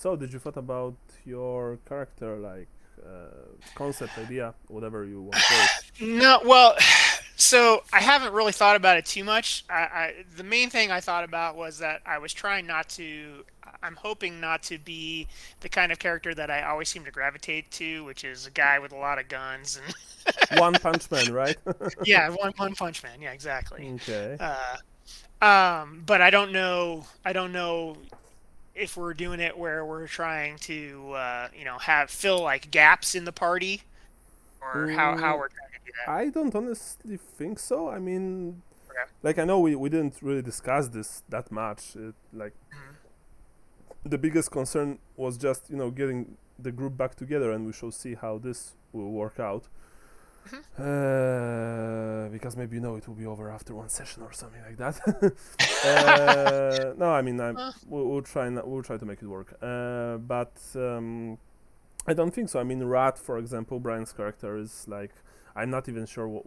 So, did you thought about your character, like concept, idea, whatever you want to call it? No, well, so I haven't really thought about it too much. The main thing I thought about was that I was trying not to. I'm hoping not to be the kind of character that I always seem to gravitate to, which is a guy with a lot of guns and One Punch Man, right? yeah, one punch man. Yeah, exactly. Okay. Uh, but I don't know. I don't know if we're doing it where we're trying to, have fill like gaps in the party, or how Mm, we're trying to do that. I don't honestly think so. I mean, Okay. like I know we didn't really discuss this that much. Like Mhm. the biggest concern was just getting the group back together, and we shall see how this will work out. Mhm. Because maybe it will be over after one session or something like that. No, I mean Uh, we'll try to make it work. But I don't think so. I mean, Rat, for example, Brian's character is like I'm not even sure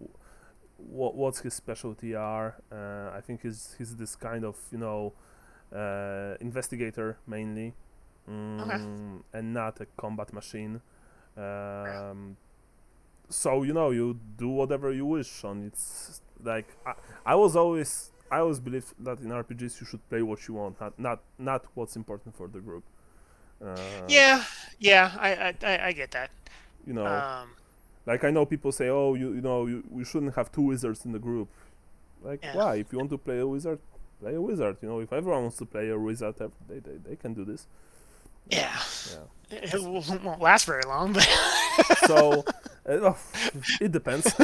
what's his specialty are. I think he's this kind of investigator mainly, okay. and not a combat machine. Yeah. So you do whatever you wish on. It's like I always believe that in RPGs you should play what you want, not what's important for the group. Uh, Yeah, yeah, I get that. you know, Um, like I know people say, oh, we shouldn't have two wizards in the group. Like yeah, why? If you want to play a wizard, play a wizard. If everyone wants to play a wizard, they can do this. yeah. Yeah. It won't last very long, but So oh, it depends.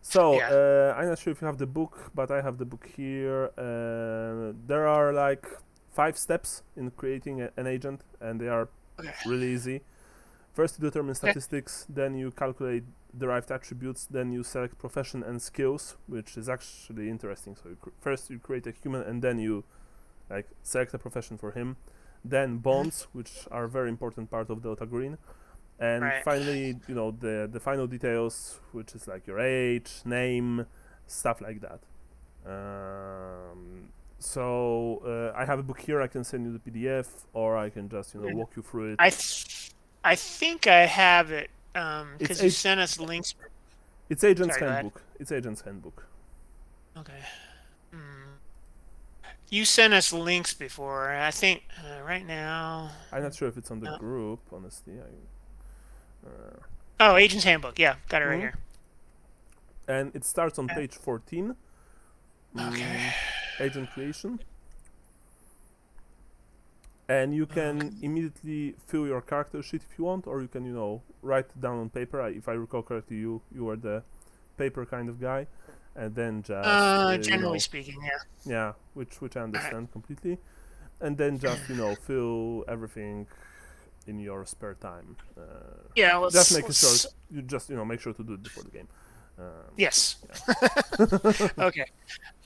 So yeah. I'm not sure if you have the book, but I have the book here. There are like 5 steps in creating an agent, and they are Okay, really easy. First, you determine okay, statistics, then you calculate derived attributes, then you select profession and skills, which is actually interesting. So first you create a human, and then you like select a profession for him. Then mhm, bonds, which are a very important part of Delta Green, and right. finally, the final details, which is like your age, name, stuff like that. I have a book here. I can send you the PDF, or I can just Mhm. walk you through it. I think I have it It's because you age, sent us links. it's Agent's Sorry, go ahead. Handbook. It's Agent's Handbook. Okay. Mm. You sent us links before. I think right now. I'm not sure if it's on the Uh, group, honestly. Uh, oh, Agent's Handbook. Yeah, got it right mhm. here. And it starts on page 14. Okay. Mm, Agent creation, and you can Okay. immediately fill your character sheet if you want, or you can write it down on paper. If I recall correctly, you are the paper kind of guy, and then just Generally speaking, yeah. yeah, which I All right. understand completely, and then just fill everything in your spare time. Yeah, Just let's making sure let's you just make sure to do it before the game. yes. Yeah. Okay.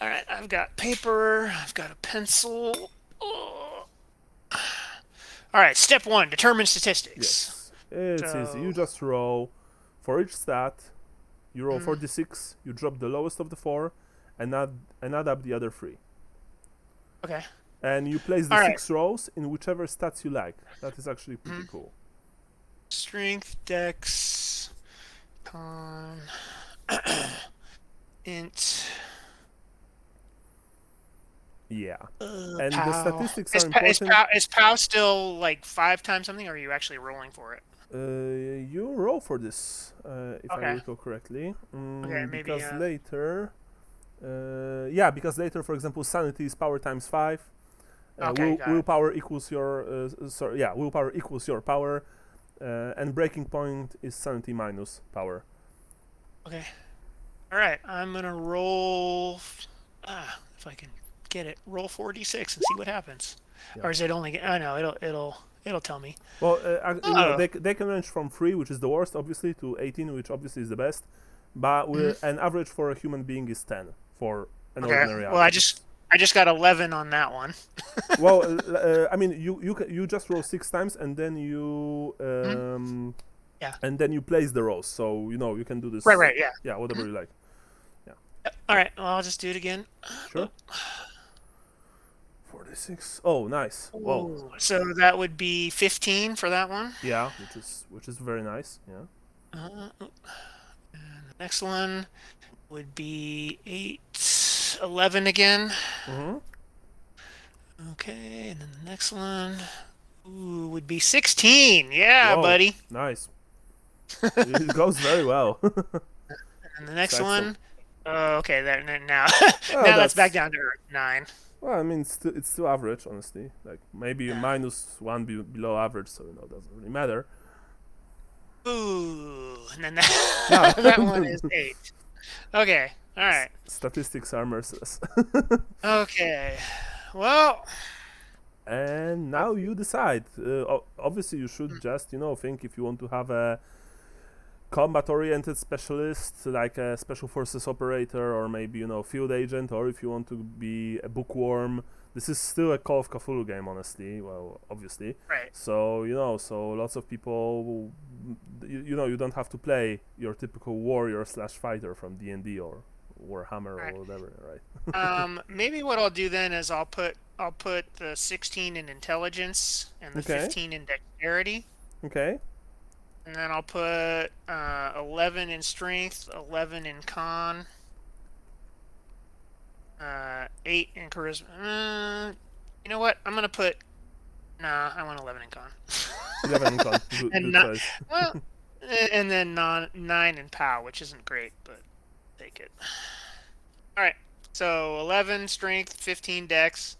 All right, I've got paper, I've got a pencil. Oh. All right, step 1, determine statistics. Yes, it's easy. You So, just roll for each stat. You roll mm, 4d6. You drop the lowest of the four, and add up the other three. okay. And you place the All right. 6 rows in whichever stats you like. That is actually pretty Mm. cool. Strength, dex, con, int, Yeah, and the pow. statistics are important. Is pow still like 5 times something, or are you actually rolling for it? You roll for this, if I Okay. recall correctly, Okay, maybe. because later, because later, for example, sanity is power times 5. Okay, got it. Willpower equals your willpower equals your power, and breaking point is sanity minus power. Okay. All right, I'm gonna roll. If I can get it, roll 4d6 and see what happens. Yeah. Or is it only? Oh no, it'll tell me. Well, Oh, they can range from 3, which is the worst, obviously, to 18, which obviously is the best. But mhm. an average for a human being is 10 for an Okay. ordinary Well, adult. I just got 11 on that one. Well, I mean, you just roll 6 times, Mhm. Yeah. and then you place the rolls, so you can do Right. this, Right. Yeah. yeah, whatever Mhm. you like. Yeah, All right. Well, I'll just do it again. sure. 46. Oh, nice. Whoa. Ooh, so that would be 15 for that one. Yeah, which is very nice. Yeah. And the next one would be 8, 11 again. Mm-hmm. Okay, and then the next one would be 16. Yeah, Whoa, buddy. nice. It goes very well. And the It's next excellent. one, oh, okay, there now Oh, now that's back that's down to Earth. 9. well. I mean, it's still average, honestly. Like maybe a Yeah. -1 below average, so doesn't really matter. Ooh, and then Yeah. that one is 8. Okay, all right. Statistics are merciless. Okay, well, And now you decide. Obviously, you should just think if you want to have a combat-oriented specialist like a special forces operator or maybe field agent, or if you want to be a bookworm. This is still a Call of Cthulhu game, honestly. Well, obviously. right. So so lots of people, you don't have to play your typical warrior slash fighter from D&D or Warhammer All or right. whatever, right? Maybe what I'll do then is I'll put the 16 in intelligence and the Okay. 15 in dexterity, Okay. and then I'll put 11 in strength, 11 in con, 8 in charisma. You know what? I'm gonna put. Nah, I want 11 in con. 11 in con. Good, and good not, choice. well, and then 9 in POW, which isn't great, but take it. All right. So 11 strength, 15 dex,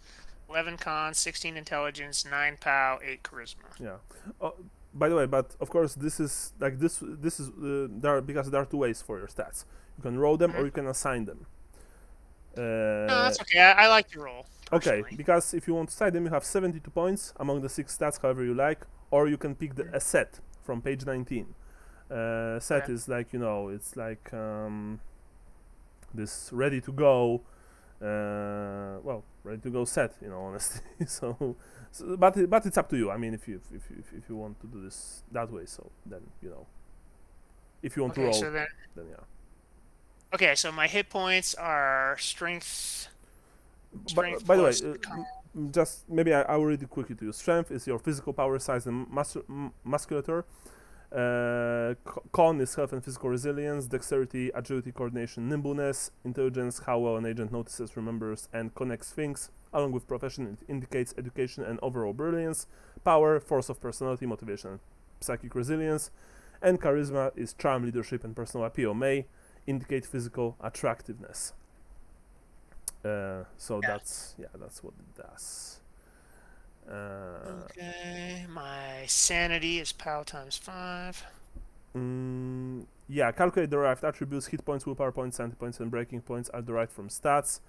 11 con, 16 intelligence, 9 POW, 8 charisma. Yeah. By the way, but of course this is like this is because there are two ways for your stats. You can roll them or you can assign them. No, that's okay. I like to roll Okay, personally. because if you want to assign them, you have 72 points among the 6 stats, however you like, or you can pick a set from page 19. Set Okay. is like it's like this ready to go. Ready to go set. Honestly. But it's up to you. I mean, if you want to do this that way, so then if you want to Okay, roll, so then. then yeah. Okay, so my hit points are strength. But Strength by the way, plus con. just maybe I will read it quickly to you. Strength is your physical power, size, and musculature. Con is health and physical resilience. Dexterity, agility, coordination, nimbleness. Intelligence, how well an agent notices, remembers, and connects things. Along with profession, it indicates education and overall brilliance. Power, force of personality, motivation, and psychic resilience. And charisma is charm, leadership, and personal appeal. May indicate physical attractiveness. So Yeah. that's what it does. Okay, my sanity is POW times 5. Yeah, calculate derived attributes. Hit points, willpower points, sanity points, and breaking points are derived from stats.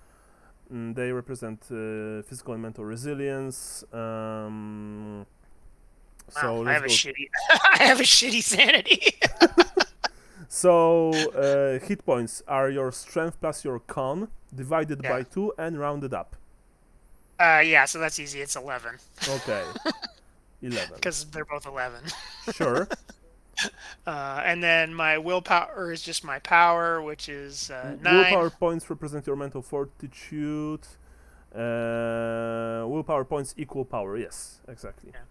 They represent physical and mental resilience. Wow, So I let's have a go. shitty. I have a shitty sanity. So hit points are your strength plus your con divided Yeah. by 2 and rounded up. Yeah, so that's easy. It's 11 Okay, 11. because they're both 11. Sure. And then my willpower is just my power, which is 9. Willpower points represent your mental fortitude. Willpower points equal power. Yes, exactly. Yeah.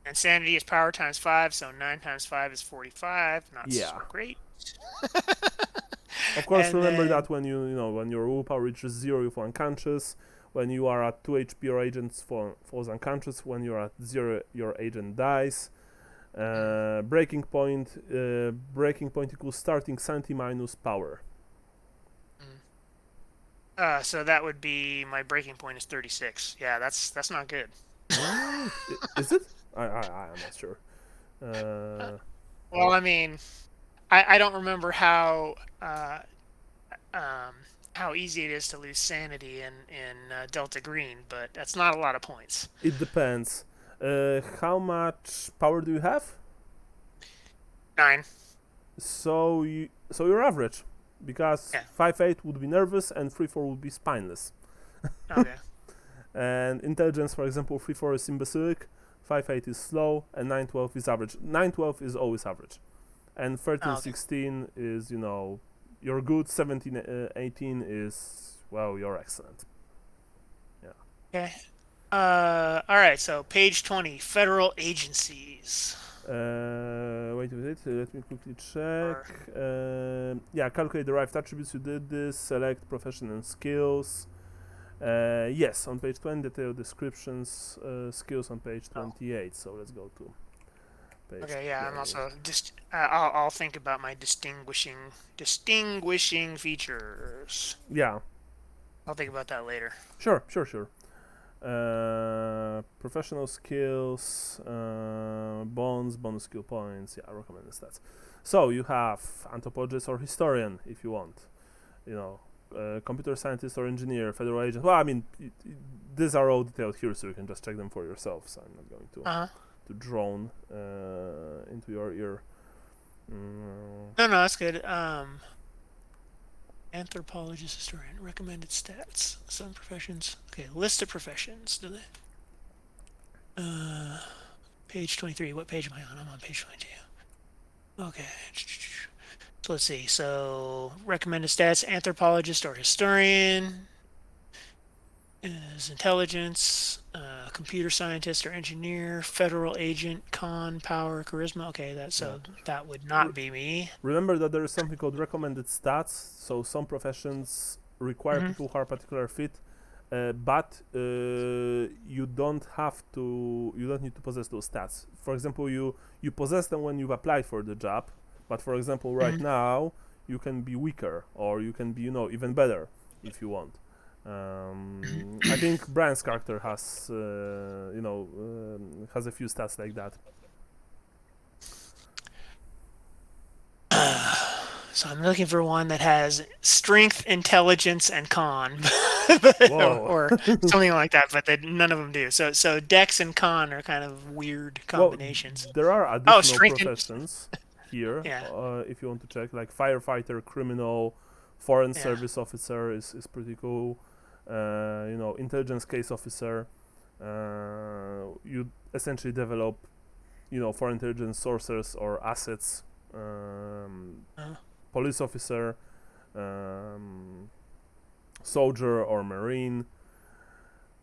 And sanity is power times 5, so 9 times 5 is 45. Not so Yeah. great. Of course, And remember then- that when when your willpower reaches 0, you fall unconscious. When you are at 2 HP, your agent falls unconscious. When you're at 0, your agent dies. Breaking point equals starting sanity minus power. So that would be my breaking point is 36. Yeah, that's not good. Is it? I'm not sure. Well, I mean, I don't remember how easy it is to lose sanity in Delta Green, but that's not a lot of points. It depends. How much power do you have? 9. So you're average, because Yeah. 5'8" would be nervous and 3'4" would be spineless. Okay. And intelligence, for example, 3'4" is imbecilic, 5'8" is slow, and 9'12" is average. 9'12" is always average, and 13, Okay. 16 is you're good. 17, 18 is you're excellent. Okay. All right, so page 20, federal agencies. Wait a minute, let me quickly check. Or, Yeah, calculate derived attributes. You did this. Select profession and skills. Yes, on page 20, detailed descriptions, skills on page oh, 28. So let's go to page okay, yeah, I'm 20. also just. I'll think about my distinguishing features. Yeah, I'll think about that later. sure. Professional skills, bonus skill points. Yeah, recommended stats. So you have anthropologist or historian if you want. Computer scientist or engineer, federal agent. Well, I mean, these are all detailed here, so you can just check them for yourself. So I'm not going to drone into your ear. No, that's good. Anthropologist, historian, recommended stats. Some professions. Okay, list of professions. Do they? Page 23. What page am I on? I'm on page 22. Okay. So let's see. So recommended stats: anthropologist or historian. Is intelligence, computer scientist or engineer, federal agent, con, power, charisma. Okay, that would not be me. Remember that there is something called recommended stats. So some professions require people who are particular fit, but you don't have to. You don't need to possess those stats. For example, you possess them when you've applied for the job, but for example, right now you can be weaker or you can be even better if you want. I think Brian's character has has a few stats like that. So I'm looking for one that has strength, intelligence, and con, or something like that. But none of them do. So Dex and con are kind of weird combinations. Well, there are additional strength professions here. Yeah. If you want to check, like firefighter, criminal, foreign service officer is pretty cool. Intelligence case officer. You essentially develop, foreign intelligence sources or assets. Police officer, soldier or marine.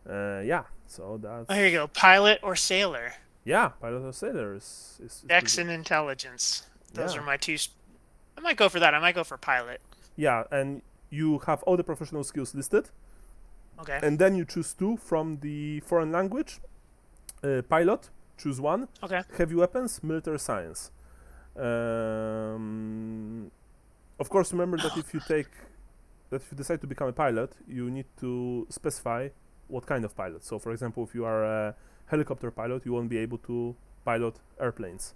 Yeah, so that's. Oh, here you go. Pilot or sailor. Yeah, pilot or sailor is Dex and intelligence. Those are my two. I might go for that. I might go for pilot. Yeah, and you have all the professional skills listed. Okay. And then you choose two from the foreign language. Pilot, choose one. Okay. Heavy weapons, military science. Of course, remember that if you decide to become a pilot, you need to specify what kind of pilot. So, for example, if you are a helicopter pilot, you won't be able to pilot airplanes.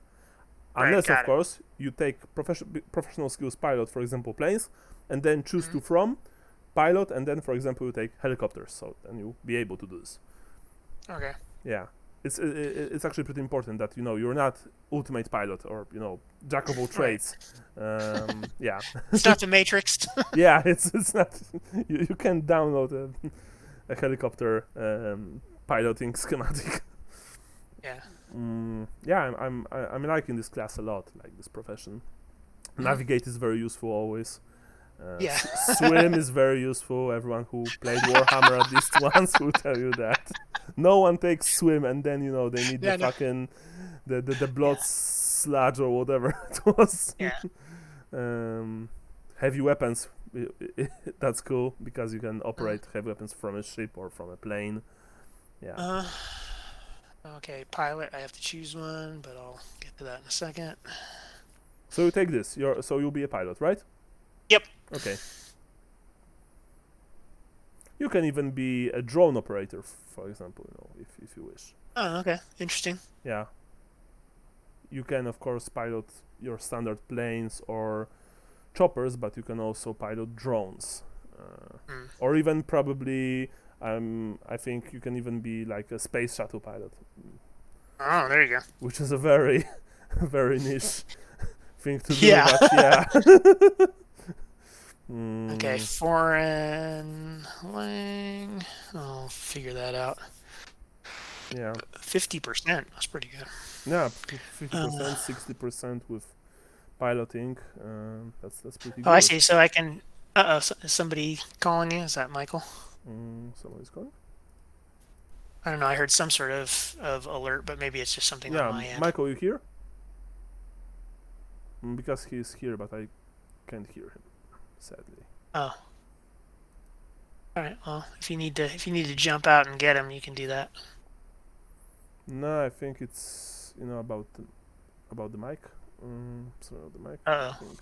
Unless, of course, you take professional skills pilot, for example, planes, and then choose two from pilot, and then, for example, you take helicopters. So then you'll be able to do this. Okay. Yeah. It's actually pretty important that you're not ultimate pilot or jack of all trades. Yeah, it's not the Matrix. Yeah, it's not. You can download a helicopter piloting schematic. Yeah. Yeah, I'm liking this class a lot, like this profession. Navigate is very useful always. Yeah. Swim is very useful. Everyone who played Warhammer at least once will tell you that. No one takes swim, and then they need the fucking the blood sludge or whatever it was. Yeah. Heavy weapons, that's cool because you can operate heavy weapons from a ship or from a plane. Yeah. Okay, pilot. I have to choose one, but I'll get to that in a second. So you take this. You'll be a pilot, right? Yep. Okay. You can even be a drone operator, for example, if you wish. Oh, okay. Interesting. Yeah. You can, of course, pilot your standard planes or choppers, but you can also pilot drones. Or even probably, I think you can even be like a space shuttle pilot. Oh, there you go. Which is a very, very niche thing to do. Yeah. But yeah. Okay, foreign lang. I'll figure that out. Yeah. 50%. That's pretty good. Yeah, 50%, 60% with piloting. That's pretty good. Oh, I see. So I can. Is somebody calling you? Is that Michael? Somebody's calling. I don't know. I heard some sort of alert, but maybe it's just something on Yeah, my end. Michael, you here? Because he's here, but I can't hear him, sadly. Oh, all right. Well, if you need to jump out and get him, you can do that. No, I think it's about the mic. Sorry, the mic. I Uh think.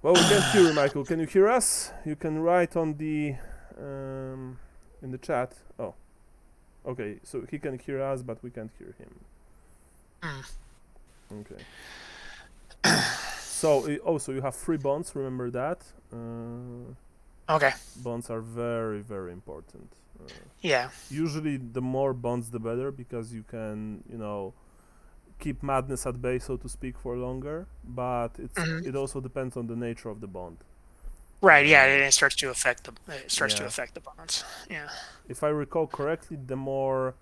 Well, we can't hear you, Michael. Can you hear us? You can write on the in the chat. Oh, okay. So he can hear us, but we can't hear him. oh. Okay. So also you have 3 bonds. Remember that. Okay. Bonds are very very important. Yeah. Usually, the more bonds, the better, because you can keep madness at bay, so to speak, for longer. But Hmm. it also depends on the nature of the bond. Right. Yeah. Uh, And it starts to affect yeah. the bonds. Yeah. If I recall correctly, the more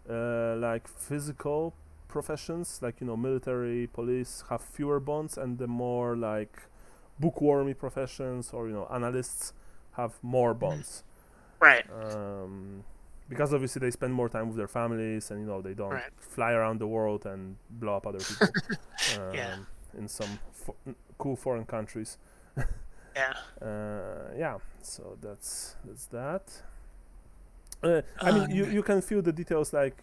like physical professions, like military, police, have fewer bonds, and the more like bookwormy professions or analysts have more Mhm. bonds. Right. Because obviously they spend more time with their families, and they don't Right. fly around the world and blow up other people Yeah. in some cool foreign countries. Yeah. Yeah, so that's that. I mean, you Um. you can feel the details, like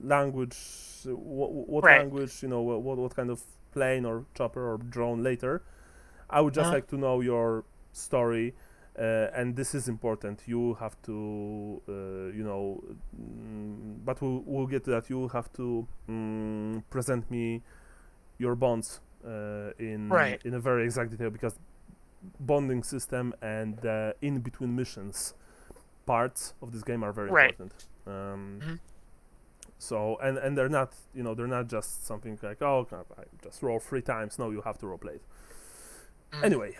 language, what Right. language, what kind of plane or chopper or drone later. I would just Uh-huh. like to know your story, and this is important. You have to, but we'll get to that. You have to present me your bonds Right. in a very exact detail, because bonding system and the in between missions parts of this game are very Right. important. Um, Hmm. so and they're not just something like, oh, I just roll 3 times. No, you have to role play it. Mm. Anyway,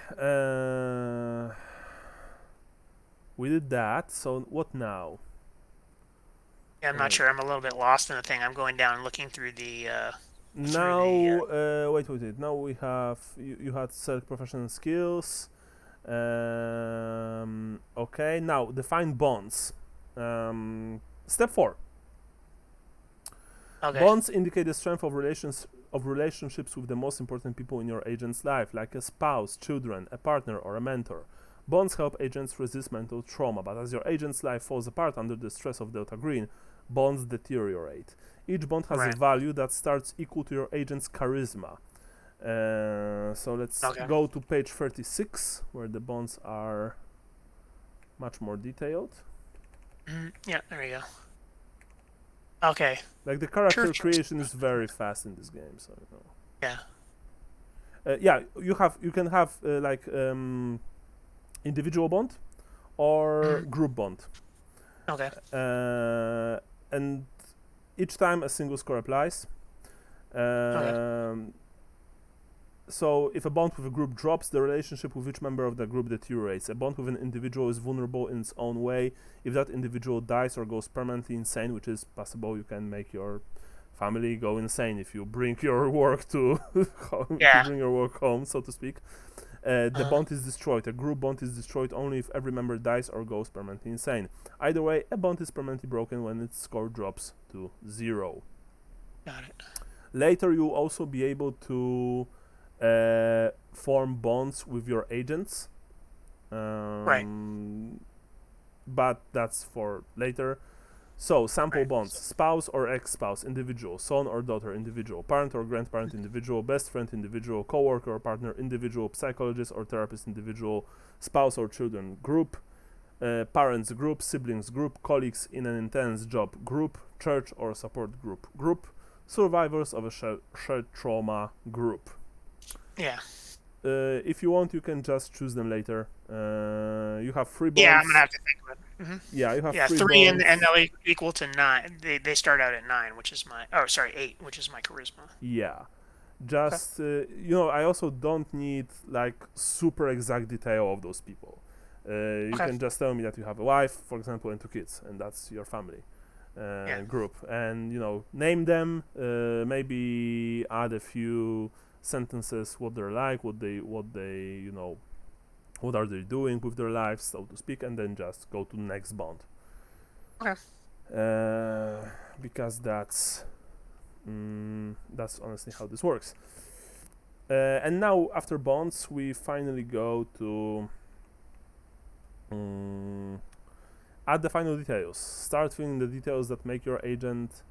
we did that. So what now? Yeah. I'm not Uh, sure. I'm a little bit lost in the thing. I'm going down and looking through the through Now, the. wait. Now we have you had select professional skills. Okay, now define bonds. Step 4. Okay. Bonds indicate the strength of relationships with the most important people in your agent's life, like a spouse, children, a partner, or a mentor. Bonds help agents resist mental trauma, but as your agent's life falls apart under the stress of Delta Green, bonds deteriorate. Each bond has a Right. value that starts equal to your agent's charisma. So let's Okay. go to page 36, where the bonds are much more detailed. Yeah. There we go. Okay. Like, the character Churches. creation is very fast in this game, so Yeah. yeah, you can have like individual bond or Mhm. group bond, Okay. and each time a single score applies. Okay. Um, so if a bond with a group drops, the relationship with each member of the group deteriorates. A bond with an individual is vulnerable in its own way. If that individual dies or goes permanently insane, which is possible, you can make your family go insane if you bring your work to if you Yeah. bring your work home, so to speak. The Uh, bond is destroyed. A group bond is destroyed only if every member dies or goes permanently insane. Either way, a bond is permanently broken when its score drops to 0. got it. Later, you'll also be able to form bonds with your agents, Right. but that's for later. So, sample Right. bonds: spouse or ex-spouse, individual; son or daughter, individual; parent or grandparent, individual; best friend, individual; co-worker or partner, individual; psychologist or therapist, individual; spouse or children, group; parents, group; siblings, group; colleagues in an intense job, group; church or support group, group; survivors of a shared trauma, group. Yeah. If you want, you can just choose them later. You have 3 Yeah. I'm gonna bonds. have to think about it. Yeah, you have Yeah. 3 Three and bonds. they'll equal to 9. They start out at 9, which is my. Oh, sorry, 8, which is my charisma. Yeah. Okay. Just I also don't need like super exact detail of those people. You Okay. can just tell me that you have a wife, for example, and 2 kids, and that's your family Yeah. group, and name them. Maybe add a few sentences, what they're like, what are they doing with their lives, so to speak, and then just go to the next bond. Okay. Because that's honestly how this works. And now, after bonds, we finally go to add the final details. Start filling the details that make your agent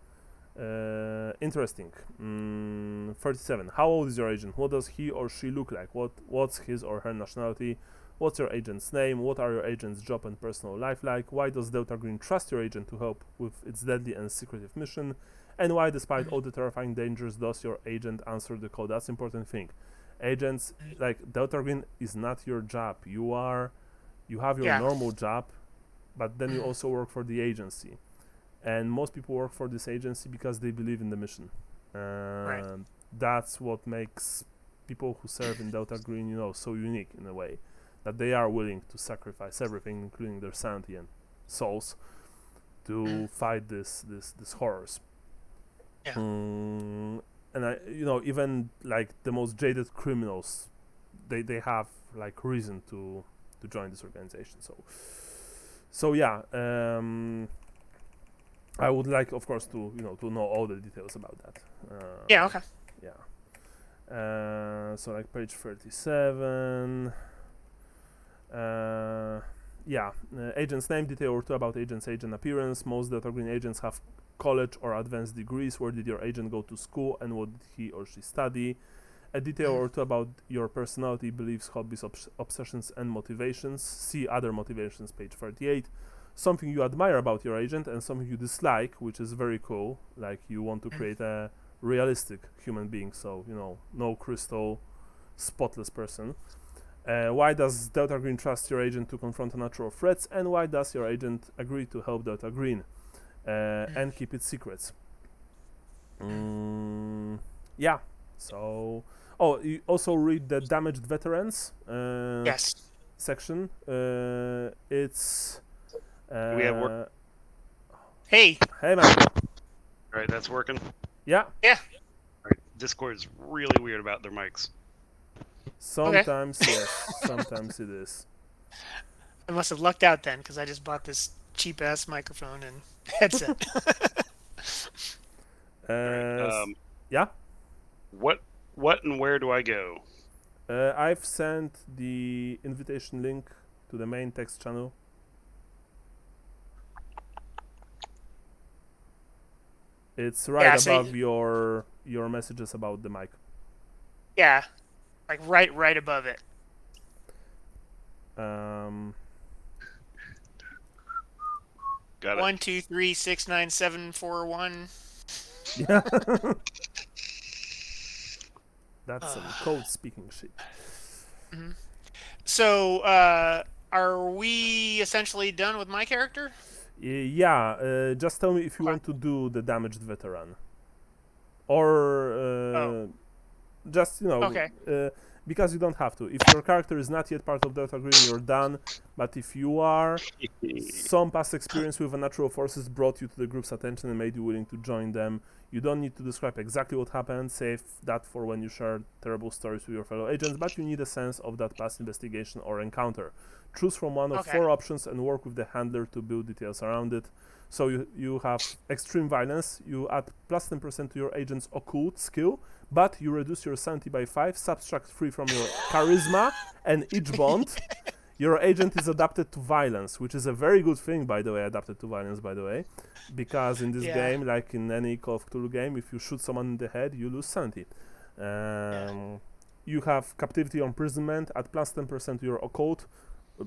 interesting. 37. How old is your agent? What does he or she look like? What's his or her nationality? What's your agent's name? What are your agent's job and personal life like? Why does Delta Green trust your agent to help with its deadly and secretive mission? And why, despite all the terrifying dangers, does your agent answer the call? That's important thing. Agents, like Delta Green, is not your job. You have your normal job, but then you also work for the agency. And most people work for this agency because they believe in the mission. Right. That's what makes people who serve in Delta Green, so unique in a way, that they are willing to sacrifice everything, including their sanity and souls, to fight this horrors. Yeah. And even like the most jaded criminals, they have like reason to join this organization. So yeah. I would like, of course, to know all the details about that. Yeah. Okay. Yeah. So like page 37. Agent's name, detail or two about agent appearance. Most Delta Green agents have college or advanced degrees. Where did your agent go to school and what did he or she study? A detail or two about your personality, beliefs, hobbies, obsessions, and motivations. See other motivations, page 38. Something you admire about your agent and something you dislike, which is very cool. Like you want to create a realistic human being, so no crystal, spotless person. Why does Delta Green trust your agent to confront natural threats, and why does your agent agree to help Delta Green and keep its secrets? Yeah. So, you also read the damaged veterans Yes. section. It's Do we have work? Hey. Hey man. All right, that's working. Yeah. Yeah. All right, Discord is really weird about their mics. Sometimes yes, sometimes it is. I must have lucked out then, because I just bought this cheap ass microphone and headset. Yeah. What and where do I go? I've sent the invitation link to the main text channel. It's right above your messages about the mic. Yeah, like right above it. Got it. 1, 2, 3, 6, 9, 7, 4, 1. Yeah. That's some code speaking shit. Mm-hmm. So, are we essentially done with my character? Yeah. Just tell me if you want to do the damaged veteran, or just because you don't have to. If your character is not yet part of Delta Green, you're done. But if you are, some past experience with the natural forces brought you to the group's attention and made you willing to join them. You don't need to describe exactly what happened, save that for when you share terrible stories with your fellow agents, but you need a sense of that past investigation or encounter. Choose from one of 4 options and work with the handler to build details around it. So you have extreme violence, you add plus 10% to your agent's occult skill, but you reduce your sanity by 5, subtract 3 from your charisma, and each bond, your agent is adapted to violence, which is a very good thing, by the way, adapted to violence, by the way, because in this game, like in any Call of Cthulhu game, if you shoot someone in the head, you lose sanity. You have captivity or imprisonment, add plus 10% to your occult.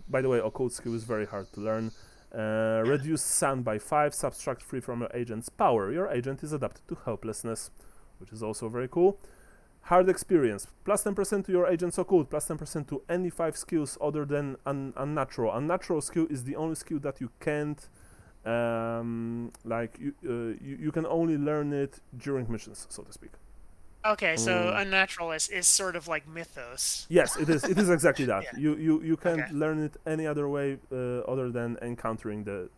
By the way, occult skill is very hard to learn. Reduce SAN by 5, subtract 3 from your agent's power. Your agent is adapted to helplessness, which is also very cool. Hard experience, plus 10% to your agent's occult, plus 10% to any 5 skills other than unnatural. Unnatural skill is the only skill that you can't, you can only learn it during missions, so to speak. Okay, so unnatural is sort of like mythos. Yes, it is. It is exactly that. You can't learn it any other way other than encountering the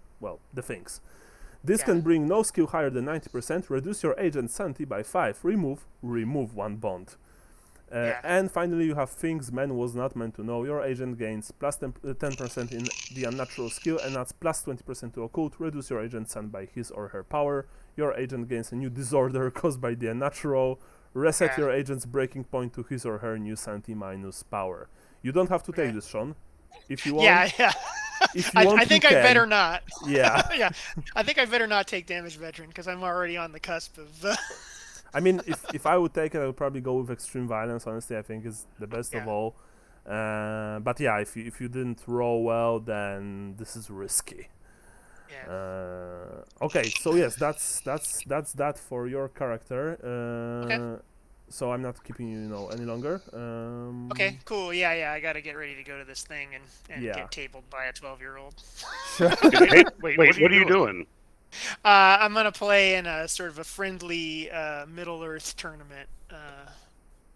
things. This can bring no skill higher than 90%. Reduce your agent's sanity by 5. Remove 1 bond. And finally, you have things man was not meant to know. Your agent gains plus 10% in the unnatural skill and adds plus 20% to occult. Reduce your agent's son by his or her power. Your agent gains a new disorder caused by the unnatural. Reset your agent's breaking point to his or her new sanity minus power. You don't have to take this, Sean. If you want. Yeah. If you want, I think you I can. better not. Yeah. Yeah. I think I better not take damage veteran because I'm already on the cusp of. I mean, if I would take it, I would probably go with extreme violence. Honestly, I think is the best of all. But yeah, if you didn't roll well, then this is risky. Yeah. Okay, so yes, that's that for your character. Okay. So I'm not keeping you, any longer. Okay, cool. Yeah. I got to get ready to go to this thing and Yeah. get tabled by a 12-year-old. Wait, what are you doing? I'm gonna play in a sort of a friendly Middle Earth tournament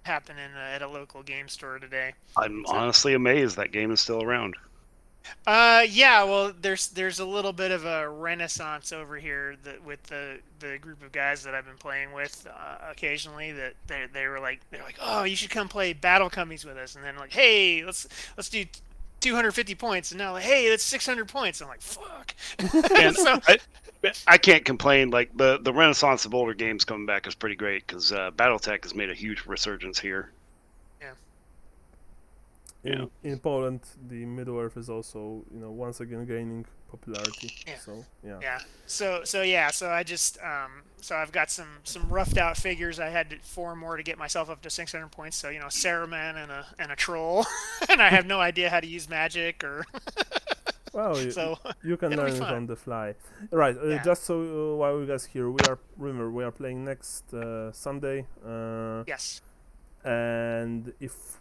happening at a local game store today. I'm honestly amazed that game is still around. Yeah, well, there's a little bit of a renaissance over here with the group of guys that I've been playing with occasionally. That they're like, oh, you should come play Battle Cummies with us, and then like, hey, let's do 250 points, and now like, hey, that's 600 points. I'm like, fuck. And So, I can't complain. Like the renaissance of older games coming back is pretty great because BattleTech has made a huge resurgence here. In Poland, the Middle Earth is also, once again gaining popularity. Yeah. So yeah. Yeah. So I just so I've got some roughed out figures. I had 4 more to get myself up to 600 points. So Saruman and a troll, and I have no idea how to use magic or. Well, you can learn it on the fly. Right. Just so while you guys here, we are playing next Sunday. Yes. And if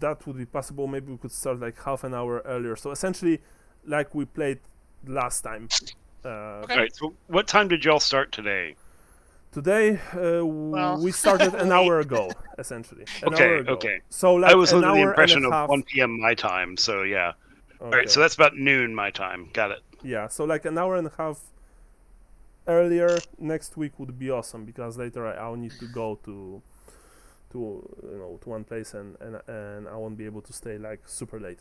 that would be possible, maybe we could start like half an hour earlier. So essentially, like we played last time. Okay. All right. So what time did y'all start today? Today, we started an hour ago, essentially. An hour ago. Okay. So like I was an under the hour impression and a of half. 1 p.m. my time. So yeah. Okay. All right. So that's about noon my time. Got it. Yeah. So like an hour and a half earlier next week would be awesome because later I'll need to go to one place and I won't be able to stay like super late.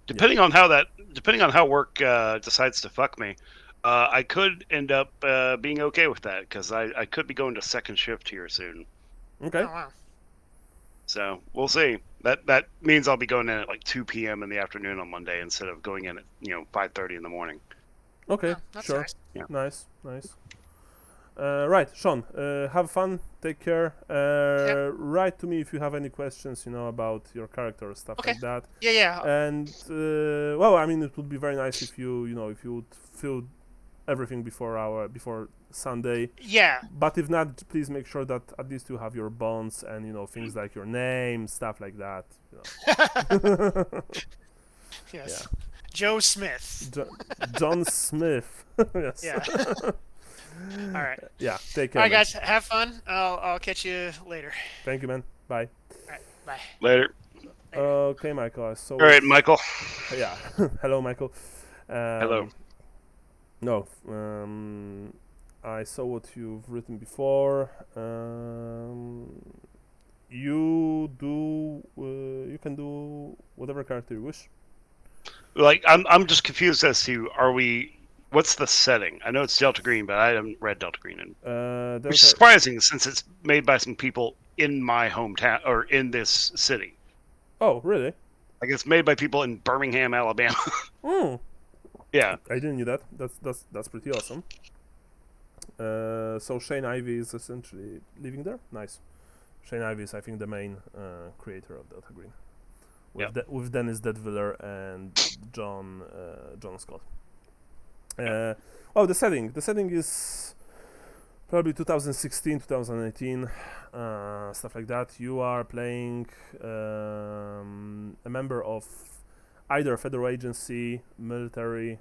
Depending on how work decides to fuck me, I could end up being okay with that because I could be going to second shift here soon. Okay. Oh, wow. So we'll see. That means I'll be going in at like 2 p.m. in the afternoon on Monday instead of going in at 5:30 in the morning. Okay. Oh, that's sure. nice. Yeah. Nice. Right, Sean. Have fun. Take care. Write to me if you have any questions, about your character or stuff like that. Yeah. And well, I mean, it would be very nice if you would fill everything before Sunday. Yeah. But if not, please make sure that at least you have your bonds and things like your name, stuff like that. Yes. Yeah. Joe Smith. John Smith. Yes. Yeah. All right. Yeah. Take care. All right, man. guys. Have fun. I'll catch you later. Thank you, man. Bye. All right. Bye. Later. Okay, Michael. So. All right, Michael. Yeah. Hello, Michael. Hello. No. I saw what you've written before. You can do whatever character you wish. Like I'm just confused as to what's the setting? I know it's Delta Green, but I haven't read Delta Green, which is surprising since it's made by some people in my hometown or in this city. Oh, really? Like it's made by people in Birmingham, Alabama. Yeah. I didn't knew that. That's pretty awesome. So Shane Ivey is essentially living there. Nice. Shane Ivey is, I think, the main creator of Delta Green, with Dennis Dedviller and John Scott. Well, the setting is probably 2016, 2018, stuff like that. You are playing a member of either a federal agency, military,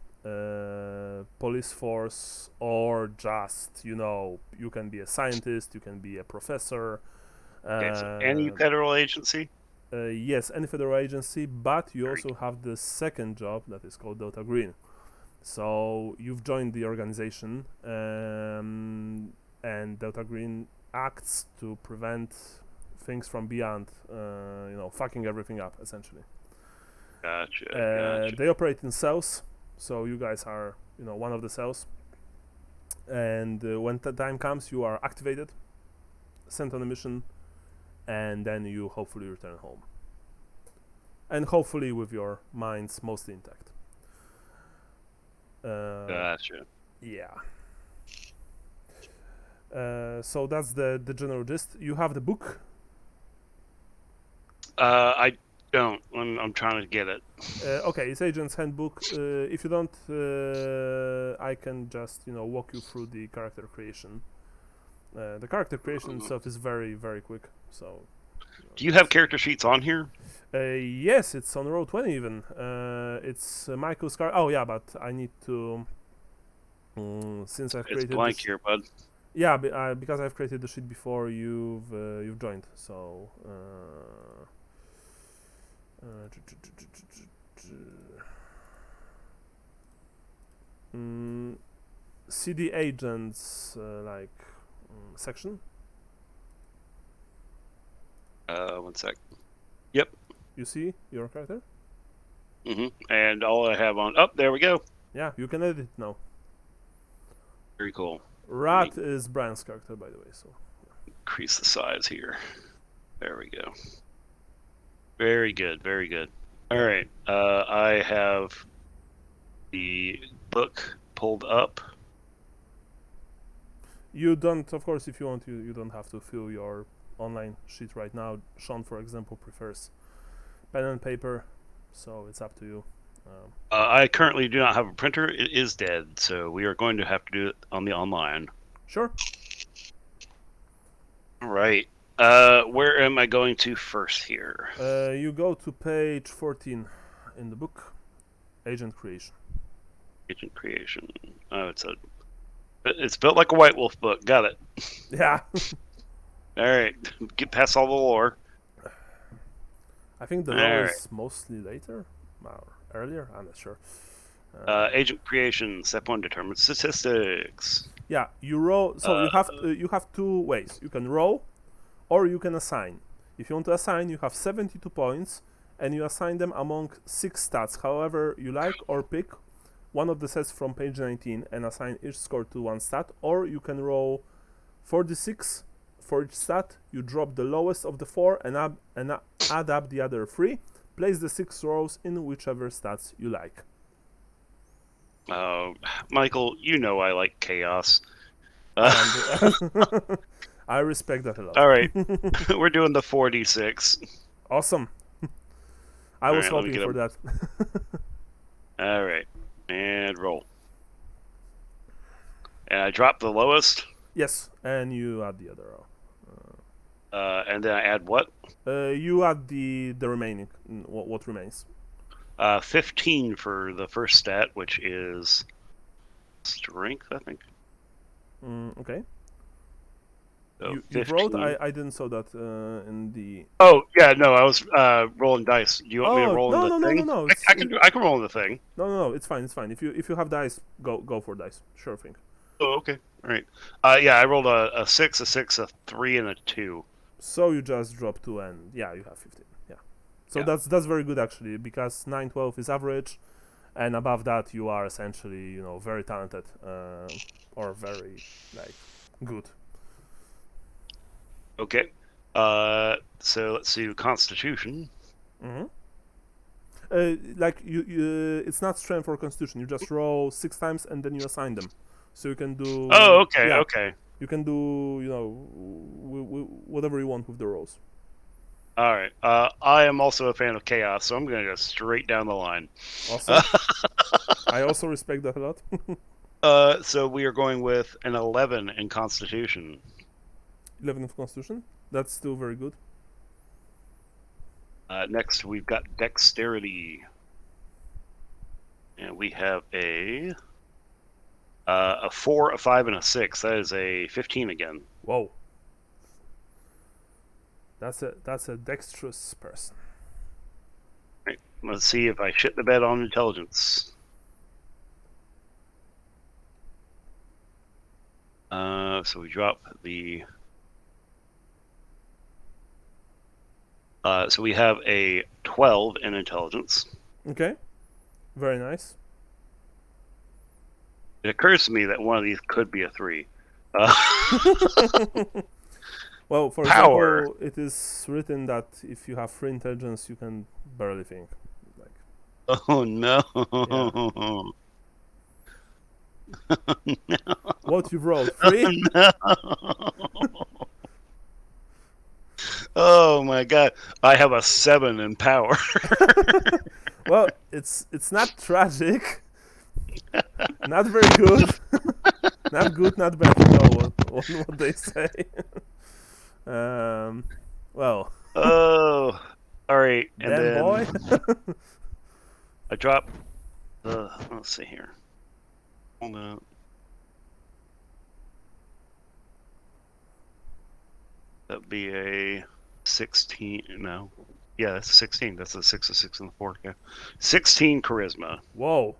police force, or just you can be a scientist, you can be a professor. Okay, so any federal agency? Yes, any federal agency, but you also have the second job that is called Delta Green. So you've joined the organization, and Delta Green acts to prevent things from beyond, fucking everything up essentially. Gotcha. They operate in cells, so you guys are, one of the cells. And when the time comes, you are activated, sent on a mission, and then you hopefully return home. And hopefully with your minds mostly intact. Gotcha. Yeah. So that's the general gist. You have the book. I don't. I'm trying to get it. Okay, it's Agent's Handbook. If you don't, I can just walk you through the character creation. The character creation itself is very, very quick. So. Do you have character sheets on here? Yes, it's on row 20 even. It's Michael's car. Oh yeah, but I need to. Since I've created. It's blank here, bud. Yeah, because I've created the sheet before you've joined. So. CD agents section. 1 sec. Yep. You see your character? And all I have on. Oh, there we go. Yeah, you can edit it now. Very cool. Rat is Brian's character, by the way. So. Increase the size here. There we go. Very good. Very good. All right. I have the book pulled up. You don't, of course, if you want, you don't have to fill your online sheet right now. Sean, for example, prefers pen and paper, so it's up to you. I currently do not have a printer. It is dead, so we are going to have to do it on the online. Sure. All right. Where am I going to first here? You go to page 14 in the book, Agent Creation. Agent Creation. Oh, it's built like a White Wolf book. Got it. Yeah. All right. Get past all the lore. I think the lore is mostly later or earlier. I'm not sure. Agent Creation. Step 1: determine statistics. Yeah, you roll. So you have two ways. You can roll, or you can assign. If you want to assign, you have 72 points, and you assign them among 6 stats, however you like, or pick one of the sets from page 19 and assign each score to 1 stat, or you can roll 46 for each stat. You drop the lowest of the 4 and add up the other 3. Place the 6 rows in whichever stats you like. Michael, you know I like chaos. I respect that a lot. All right, we're doing the 46. Awesome. I was hoping for that. All right, and roll. And I drop the lowest. Yes, and you add the other row. And then I add what? You add the remaining. What remains? 15 for the first stat, which is strength, I think. Okay. So you wrote? I didn't saw that in the. Oh yeah, no, I was rolling dice. Do you want me to roll in the thing? No. I can roll in the thing. No, it's fine. If you have dice, go for dice. Sure thing. Oh, okay. All right. Yeah, I rolled a 6, a 6, a 3, and a 2. So you just drop 2, and yeah, you have 15. Yeah. So that's very good actually, because 9-12 is average, and above that you are essentially very talented or very good. Okay. So let's see, Constitution. It's not strength or constitution. You just roll 6 times and then you assign them. So you can do. Oh, okay, okay. You can do, whatever you want with the rolls. All right. I am also a fan of chaos, so I'm going to go straight down the line. Awesome. I also respect that a lot. So we are going with an 11 in Constitution. 11 of Constitution? That's still very good. Next, we've got Dexterity. And we have a 4, a 5, and a 6. That is a 15 again. Whoa. That's a dexterous person. Right. Let's see if I shit the bed on intelligence. So we drop the So we have a 12 in intelligence. Okay, very nice. It occurs to me that one of these could be a 3. Well, for Power. example, it is written that if you have 3 intelligence, you can barely think. Like, Oh no! no. What you've rolled? 3? No. Oh my god! I have a 7 in power. Well, it's not tragic. Not very good. Not good, not bad. You know what they say. Well. Oh, all right. And Damn, then boy. I drop the. Let's see here. Hold on. That'd be a 16. No. Yeah, that's a 16. That's a 6, a 6, and a 4. Yeah. 16 charisma. Whoa.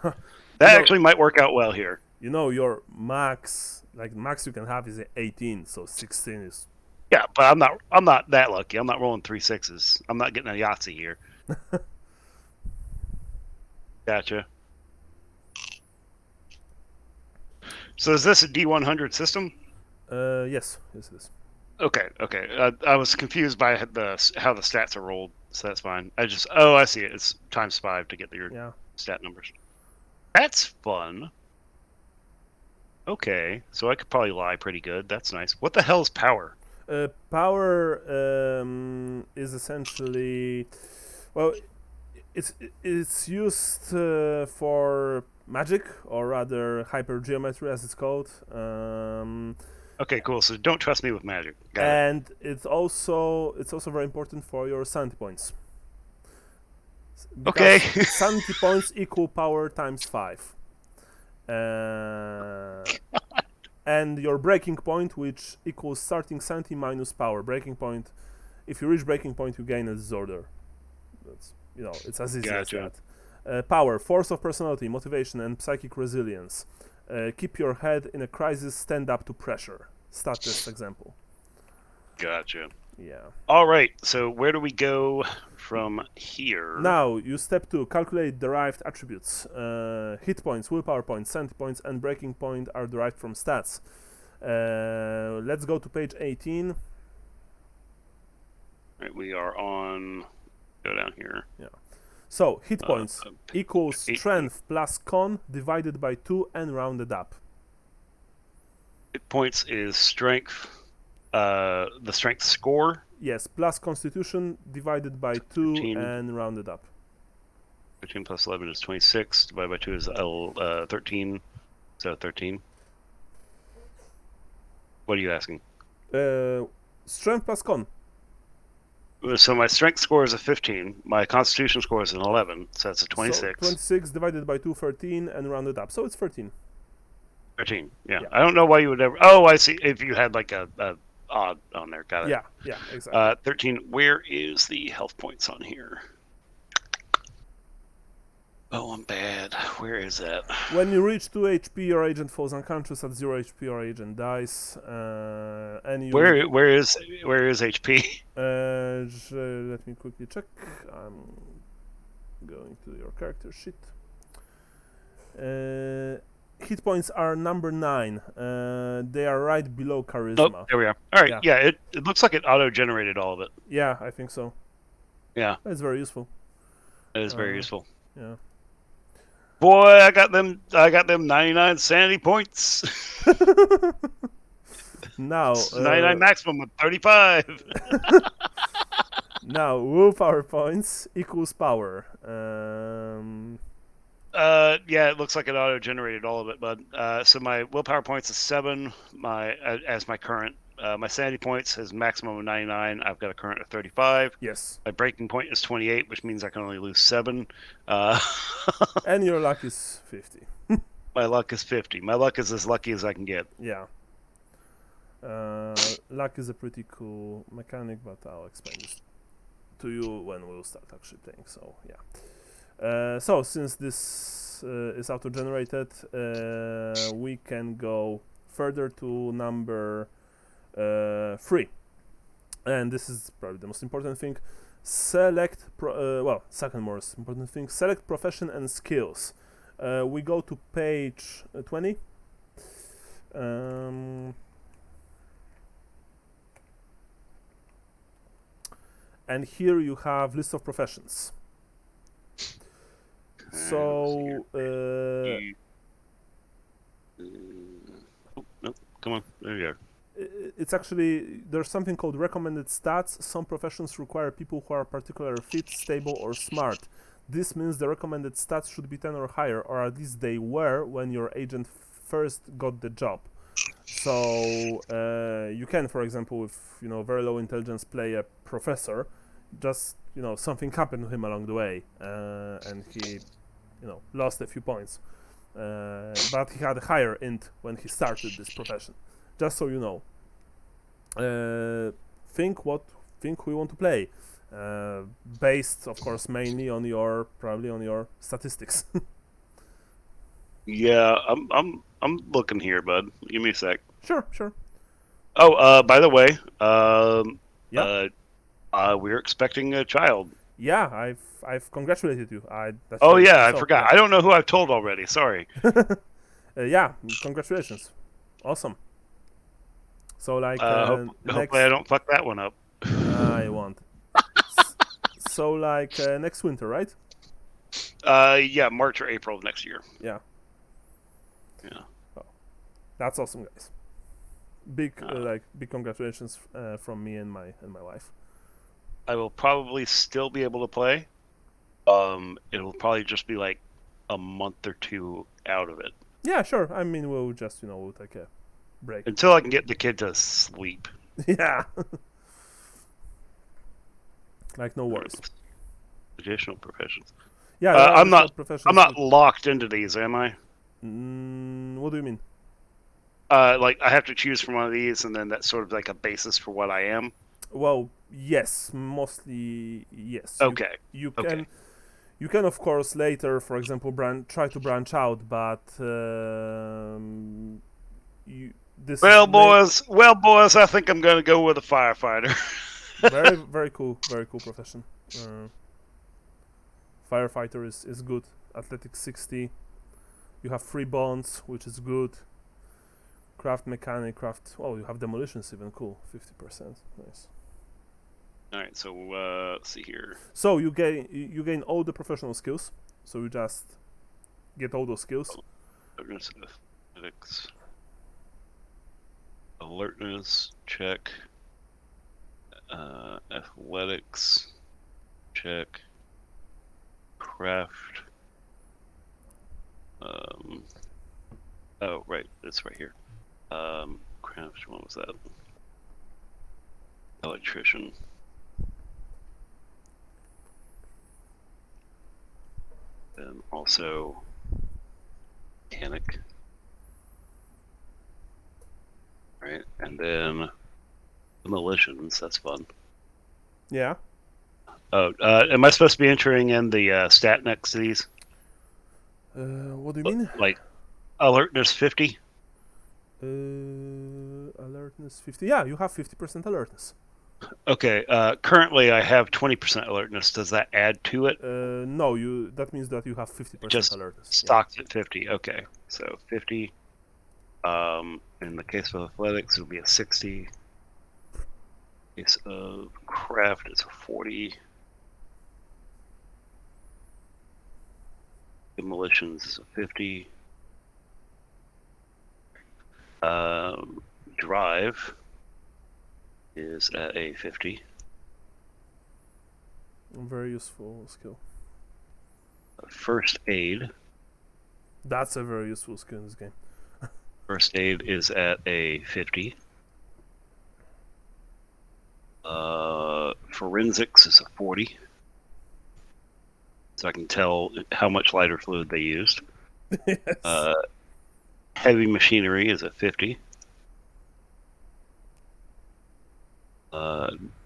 That actually might work out well here. You know, your max, max you can have is 18, so 16 is. Yeah, but I'm not that lucky. I'm not rolling 3 6s. I'm not getting a Yahtzee here. Gotcha. So is this a D100 system? Yes, it is. Okay. I was confused by how the stats are rolled, so that's fine. I see it. It's times 5 to get your stat numbers. That's fun. Okay, so I could probably lie pretty good. That's nice. What the hell is power? Power is essentially, well, it's used for magic, or rather hypergeometry, as it's called. Okay, cool. So don't trust me with magic. And it's also very important for your sanity points. Okay. Sanity points equal power times 5. And your breaking point, which equals starting sanity minus power. Breaking point, if you reach breaking point, you gain a disorder. That's, it's as easy as that. Power, force of personality, motivation, and psychic resilience. Keep your head in a crisis, stand up to pressure. Stat test example. Gotcha. Yeah. All right. So where do we go from here? Now, you step 2, calculate derived attributes. Hit points, willpower points, sanity points, and breaking point are derived from stats. Let's go to page 18. All right, we are on. Go down here. Yeah. So, hit points equals strength plus con divided by 2 and rounded up. Hit points is strength. The strength score. Yes, plus constitution divided by 2 13. and rounded up. 13 plus 11 is 26. Divided by 2 is 13. So 13. What are you asking? Strength plus con. So my strength score is a 15. My constitution score is an 11. So that's a 26. So 26 divided by 2, 13, and rounded up. So it's 13. 13, yeah. I don't know why you would ever... Oh, I see. If you had like a odd on there. Got it. Yeah, exactly. 13. Where is the health points on here? Oh, I'm bad. Where is that? When you reach 2 HP, your agent falls unconscious. At 0 HP, your agent dies. And you... Where is HP? Let me quickly check. I'm going to your character sheet. Hit points are number 9. They are right below charisma. Oh, there we are. All right. Yeah, it looks like it auto-generated all of it. Yeah, I think so. Yeah. That's very useful. It is very useful. Yeah. Boy, I got them 99 sanity points. Now 99 maximum with 35. Now willpower points equals power. Yeah, it looks like it auto-generated all of it, bud. So my willpower points is 7. As my current. My sanity points is maximum of 99. I've got a current of 35. Yes. My breaking point is 28, which means I can only lose 7. And your luck is 50. My luck is 50. My luck is as lucky as I can get. Yeah. Luck is a pretty cool mechanic, but I'll explain this to you when we'll start actually playing. So yeah. So since this is auto-generated, we can go further to number 3. And this is probably the most important thing. Select, second most important thing, select profession and skills. We go to page 20. And here you have list of professions. So nope, come on, there you are. It's actually, there's something called recommended stats. Some professions require people who are particularly fit, stable, or smart. This means the recommended stats should be 10 or higher, or at least they were when your agent first got the job. So you can, for example, with very low intelligence, play a professor. Just something happened to him along the way, and he lost a few points. But he had a higher int when he started this profession. Just so you know. Think we want to play, based, of course, mainly on your statistics. Yeah, I'm looking here, bud. Give me a sec. Sure. Oh, by the way, we're expecting a child. Yeah, I've congratulated you. I forgot. Yeah. I don't know who I've told already. Sorry. Yeah, congratulations. Awesome. So hopefully I don't fuck that one up. I won't. So next winter, right? Yeah, March or April of next year. Yeah. Oh, that's awesome, guys. Big congratulations from me and my wife. I will probably still be able to play. It'll probably just be like a month or two out of it. Yeah, sure. I mean, we'll just we'll take a break until I can get the kid to sleep. Yeah. No worries. Additional professions. Yeah, I'm not locked into these, am I? What do you mean? I have to choose from one of these, and then that's sort of like a basis for what I am. Well, yes, mostly yes. Okay. You can of course later, for example, try to branch out, but boys, I think I'm going to go with a firefighter. very cool profession. Firefighter is good. Athletics 60. You have 3 bonds, which is good. Craft mechanic, you have demolitions even, cool. 50%. Nice. Alright, so let's see here. So you gain all the professional skills. So you just get all those skills. Alertness, check. Athletics, check. Craft. Oh, right, it's right here. Craft, what was that? Electrician. And also mechanic. Right, and then demolitions, that's fun. Yeah. Oh, am I supposed to be entering in the stat next to these? What do you mean? Like alertness 50? Alertness 50. Yeah, you have 50% alertness. Okay. Currently, I have 20% alertness. Does that add to it? No. That means that you have 50% alertness. Stocked at 50. Okay, so 50. In the case of athletics, it'll be a 60. In case of craft, it's a 40. Demolitions is a 50. Drive is at a 50. Very useful skill. First aid. That's a very useful skill in this game. First aid is at a 50. Forensics is a 40. So I can tell how much lighter fluid they used. Yes. Heavy machinery is a 50.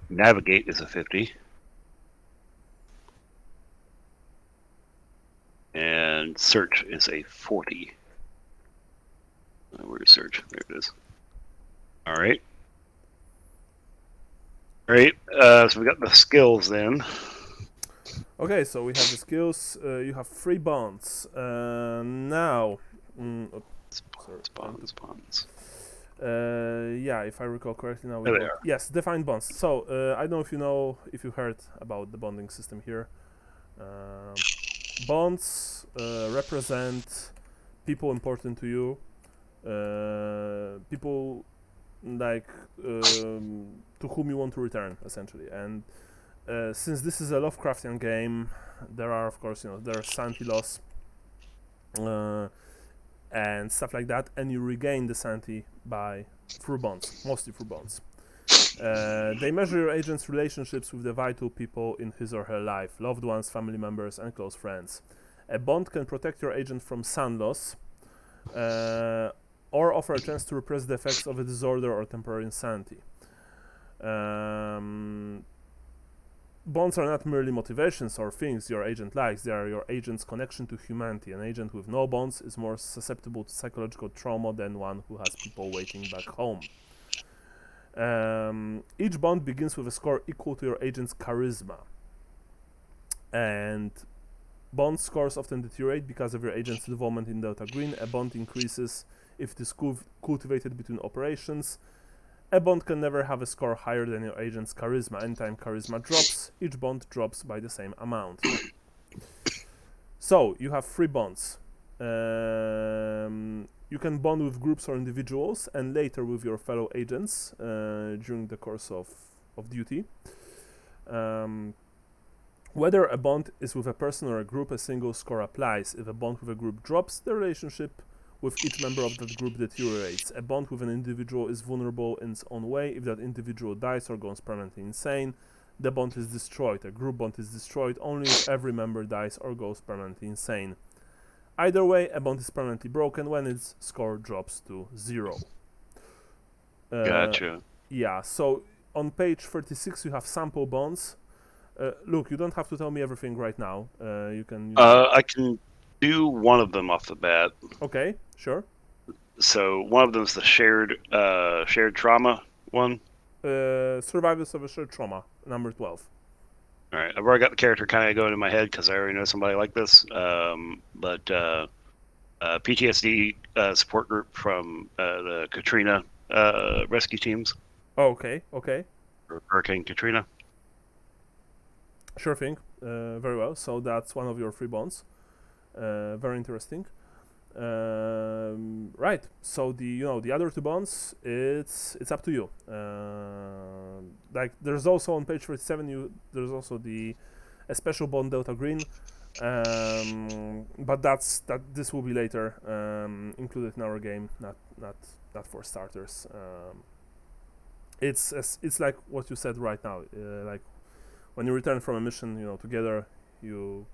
Navigate is a 50. And search is a 40. Where's search? There it is. All right. Right. So we got the skills then. Okay, so we have the skills. You have 3 bonds. Now, Bonds. yeah, if I recall correctly, now we There go. they are. Yes, defined bonds. So I don't know if you heard about the bonding system here. Bonds represent people important to you, people like to whom you want to return, essentially. And since this is a Lovecraftian game, there are, of course, there are sanity loss and stuff like that, and you regain the sanity through bonds, mostly through bonds. They measure your agent's relationships with the vital people in his or her life, loved ones, family members, and close friends. A bond can protect your agent from sun loss, or offer a chance to repress the effects of a disorder or temporary insanity. Bonds are not merely motivations or things your agent likes, they are your agent's connection to humanity. An agent with no bonds is more susceptible to psychological trauma than one who has people waiting back home. Each bond begins with a score equal to your agent's charisma. And bond scores often deteriorate because of your agent's involvement in Delta Green. A bond increases if it is cultivated between operations. A bond can never have a score higher than your agent's charisma. Anytime charisma drops, each bond drops by the same amount. So, you have 3 bonds. You can bond with groups or individuals, and later with your fellow agents during the course of duty. Whether a bond is with a person or a group, a single score applies. If a bond with a group drops, the relationship with each member of that group deteriorates. A bond with an individual is vulnerable in its own way. If that individual dies or goes permanently insane, the bond is destroyed. A group bond is destroyed only if every member dies or goes permanently insane. Either way, a bond is permanently broken when its score drops to 0. Gotcha. Yeah, so on page 36 you have sample bonds. Look, you don't have to tell me everything right now. You can... I can do one of them off the bat. Okay, sure. So one of them is the shared trauma one. Survivors of a shared trauma, number 12. All right, I've already got the character kind of going in my head because I already know somebody like this. But PTSD support group from the Katrina rescue teams. Oh, okay. Or Hurricane Katrina. Sure thing. Very well. So that's one of your 3 bonds. Very interesting. Right. So the other 2 bonds, it's up to you. Like there's also on page 37 there's also a special bond Delta Green, but this will be later included in our game, not for starters. It's like what you said right now. Like when you return from a mission, together you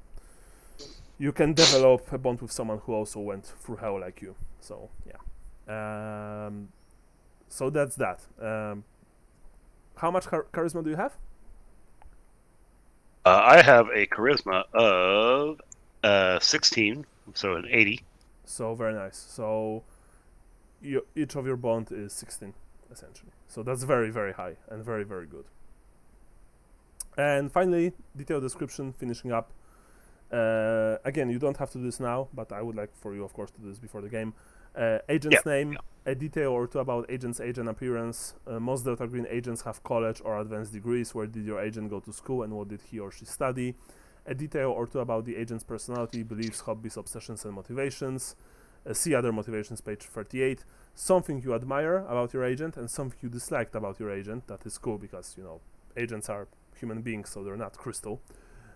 can develop a bond with someone who also went through hell like you. So yeah. So that's that. How much charisma do you have? I have a charisma of 16, so an 80. So very nice. So each of your bond is 16, essentially. So that's very, very high and very, very good. And finally, detailed description, finishing up. Again, you don't have to do this now, but I would like for you, of course, to do this before the game. Agent's name, a detail or 2 about agent's age and appearance. Most Delta Green agents have college or advanced degrees. Where did your agent go to school and what did he or she study? A detail or 2 about the agent's personality, beliefs, hobbies, obsessions, and motivations. See other motivations, page 38. Something you admire about your agent and something you disliked about your agent. That is cool because, agents are human beings, so they're not crystal.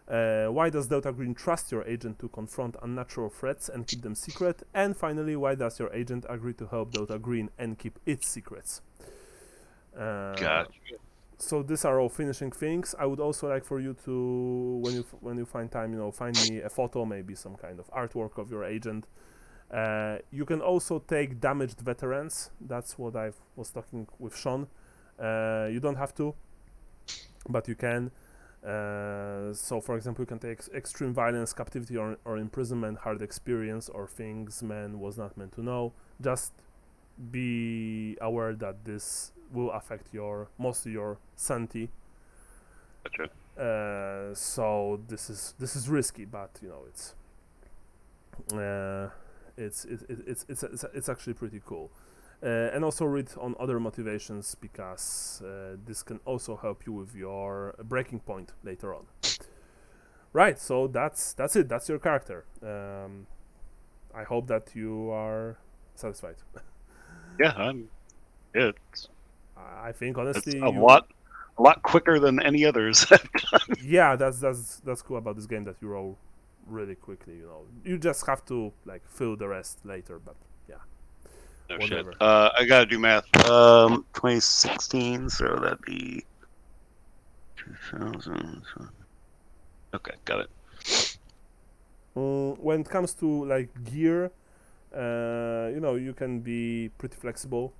Why does Delta Green trust your agent to confront unnatural threats and keep them secret? And finally, why does your agent agree to help Delta Green and keep its secrets? Gotcha. So these are all finishing things. I would also like for you to, when you find time, find me a photo, maybe some kind of artwork of your agent. You can also take damaged veterans. That's what I was talking with Sean. You don't have to, but you can. So for example, you can take extreme violence, captivity or imprisonment, hard experience, or things man was not meant to know. Just be aware that this will affect mostly your sanity Gotcha. So this is risky, but you know it's actually pretty cool. And also read on other motivations because this can also help you with your breaking point later on. Right, so that's it. That's your character. I hope that you are satisfied. Yeah, It's I think honestly, a lot quicker than any others. yeah, that's cool about this game, that you roll really quickly. You know, you just have to like fill the rest later. But yeah, No whatever. shit. I gotta do math. 2016, so that'd be 2000. Okay, got it. When it comes to like gear, you know, you can be pretty flexible.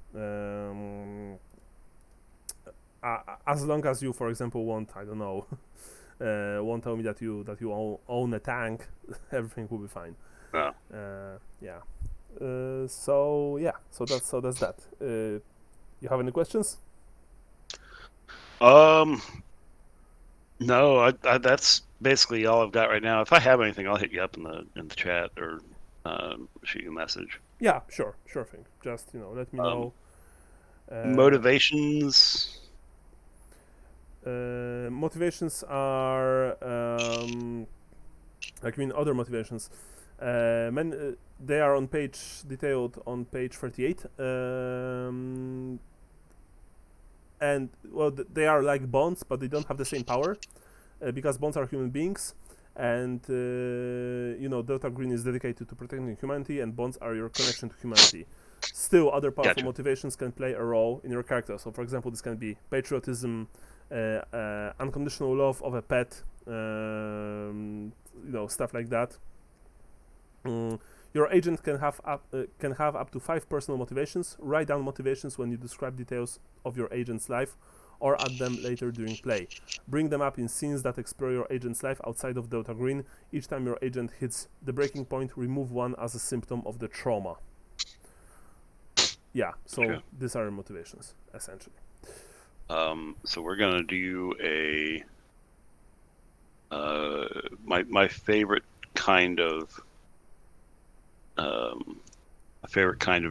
As long as you, for example, won't, I don't know, won't tell me that you own a tank, everything will be fine. Oh. Yeah. So that's that. You have any questions? No, that's basically all I've got right now. If I have anything, I'll hit you up in the chat or shoot you a message. Yeah, sure thing. Just let me know. Motivations. Motivations are like other motivations. They are detailed on page 38. And well, they are like bonds, but they don't have the same power because bonds are human beings, and Delta Green is dedicated to protecting humanity, and bonds are your connection to humanity. Still, other powerful motivations can play a role in your character. So, for example, this can be patriotism, unconditional love of a pet, stuff like that. Your agent can have up to 5 personal motivations. Write down motivations when you describe details of your agent's life, or add them later during play. Bring them up in scenes that explore your agent's life outside of Delta Green. Each time your agent hits the breaking point, remove one as a symptom of the trauma. Yeah, so these are motivations, essentially. So we're gonna do my favorite kind of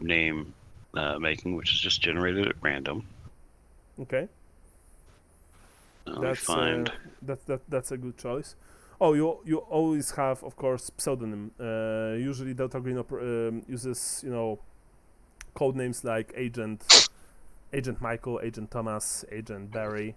name making, which is just generated at random. Okay. That's a good choice. Oh, you always have, of course, pseudonym. Usually Delta Green uses code names like Agent Michael, Agent Thomas, Agent Barry.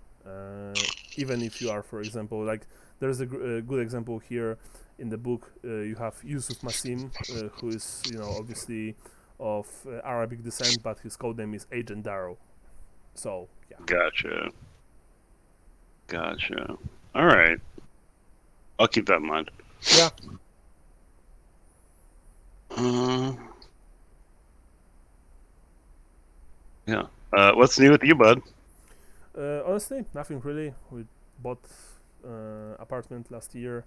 Even if you are, for example, like there's a good example here in the book. You have Yusuf Masim, who is obviously of Arabic descent, but his code name is Agent Darrow. So yeah. Gotcha. All right. I'll keep that in mind. Yeah. Yeah. What's new with you, bud? Honestly, nothing really. We bought apartment last year.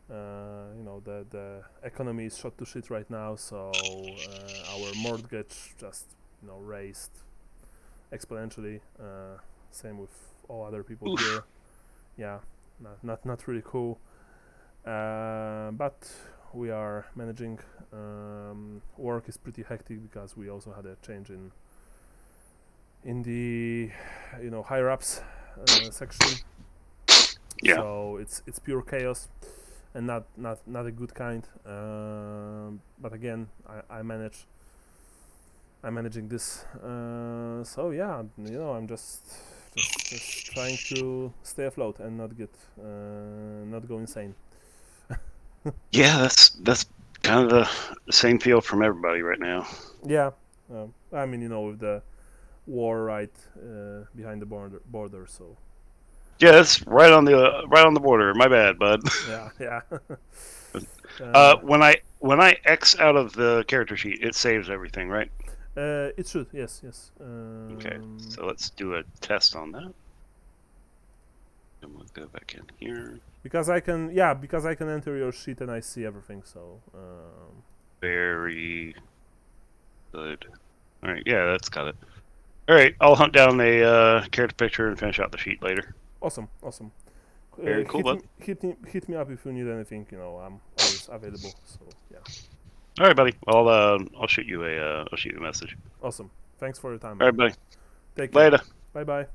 The economy is shot to shit right now, so our mortgage just raised exponentially. Same with all other people here. Yeah, not really cool. But we are managing. Work is pretty hectic because we also had a change in the higher ups section. Yeah. So it's pure chaos, and not a good kind. But again, I'm managing this. So yeah, I'm just trying to stay afloat and not go insane. Yeah, that's kind of the same feel from everybody right now. Yeah, I mean, with the war right behind the border, so. Yeah, it's right on the border. My bad, bud. Yeah. When I X out of the character sheet, it saves everything, right? It should, yes. Okay, so let's do a test on that. And we'll go back in here. Because I can enter your sheet and I see everything. So. Very good. All right, yeah, that's got it. All right, I'll hunt down a character picture and finish out the sheet later. Awesome. Very cool, bud. Hit me up if you need anything. I'm always available. So yeah. All right, buddy. I'll shoot you a message. Awesome. Thanks for your time. All right, buddy. Take care. Later. Bye bye.